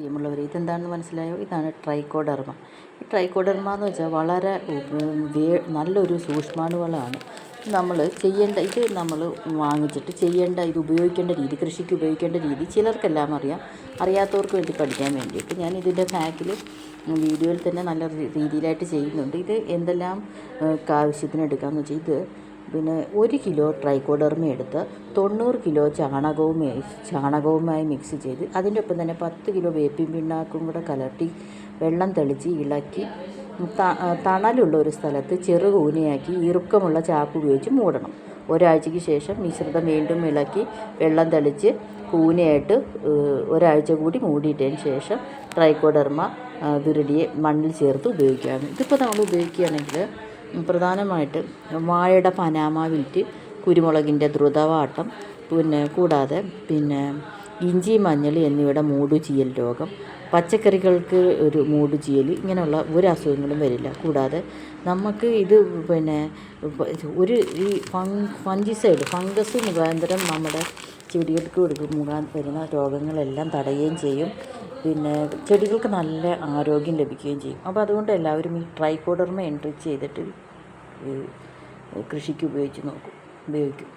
പ്രിയമുള്ളവർ, ഇതെന്താണെന്ന് മനസ്സിലായോ? ഇതാണ് ട്രൈക്കോഡെർമ. ഈ ട്രൈക്കോഡെർമ എന്ന് വെച്ചാൽ വളരെ നല്ലൊരു സൂക്ഷ്മാണുക്കളാണ്. നമ്മൾ വാങ്ങിച്ചിട്ട് ഇത് ഉപയോഗിക്കേണ്ട രീതി, കൃഷിക്ക് ഉപയോഗിക്കേണ്ട രീതി ചിലർക്കെല്ലാം അറിയാം. അറിയാത്തവർക്ക് വേണ്ടി പഠിക്കാൻ വേണ്ടിയിട്ട് ഞാൻ ഇതിൻ്റെ ബാക്കിൽ വീഡിയോയിൽ തന്നെ നല്ല രീതിയിലായിട്ട് ചെയ്യുന്നുണ്ട്. ഇത് എന്തെല്ലാം ആവശ്യത്തിന് എടുക്കാമെന്ന് വെച്ചാൽ, ഇത് 1 കിലോ ട്രൈക്കോഡെർമ എടുത്ത് 90 കിലോ ചാണകവുമായി മിക്സ് ചെയ്ത് അതിൻ്റെ ഒപ്പം തന്നെ 10 കിലോ വേപ്പിൻ പിണ്ണാക്കും കൂടെ കലർത്തി വെള്ളം തെളിച്ച് ഇളക്കി തണലുള്ള ഒരു സ്ഥലത്ത് ചെറുകൂനയാക്കി ഇറുക്കമുള്ള ചാക്ക് ഉപയോഗിച്ച് മൂടണം. ഒരാഴ്ചയ്ക്ക് ശേഷം മിശ്രിതം വീണ്ടും ഇളക്കി വെള്ളം തെളിച്ച് കൂനയായിട്ട് ഒരാഴ്ച കൂടി മൂടിയിട്ടതിന് ശേഷം ട്രൈക്കോഡെർമ വിറിഡിയെ മണ്ണിൽ ചേർത്ത് ഉപയോഗിക്കാവുന്നു. ഇതിപ്പോൾ നമ്മൾ ഉപയോഗിക്കുകയാണെങ്കിൽ പ്രധാനമായിട്ട് വാഴയുടെ പനാമ വിൽറ്റ്, കുരുമുളകിൻ്റെ ദ്രുതവാട്ടം, കൂടാതെ ഇഞ്ചി, മഞ്ഞൾ എന്നിവയുടെ മൂടുചീയൽ രോഗം, പച്ചക്കറികൾക്ക് ഒരു മൂടുചീയൽ, ഇങ്ങനെയുള്ള ഒരു അസുഖങ്ങളും വരില്ല. കൂടാതെ നമുക്ക് ഇത് ഈ ഫംഗസ് മുഖാന്തരം നമ്മുടെ ചെടികൾക്ക് വരുന്ന രോഗങ്ങളെല്ലാം തടയുകയും ചെയ്യും. ചെടികൾക്ക് നല്ല ആരോഗ്യം ലഭിക്കുകയും ചെയ്യും. അപ്പോൾ അതുകൊണ്ട് എല്ലാവരും ഈ ട്രൈക്കോഡെർമ എൻട്രിച്ച് ചെയ്തിട്ട് കൃഷിക്ക് ഉപയോഗിക്കും.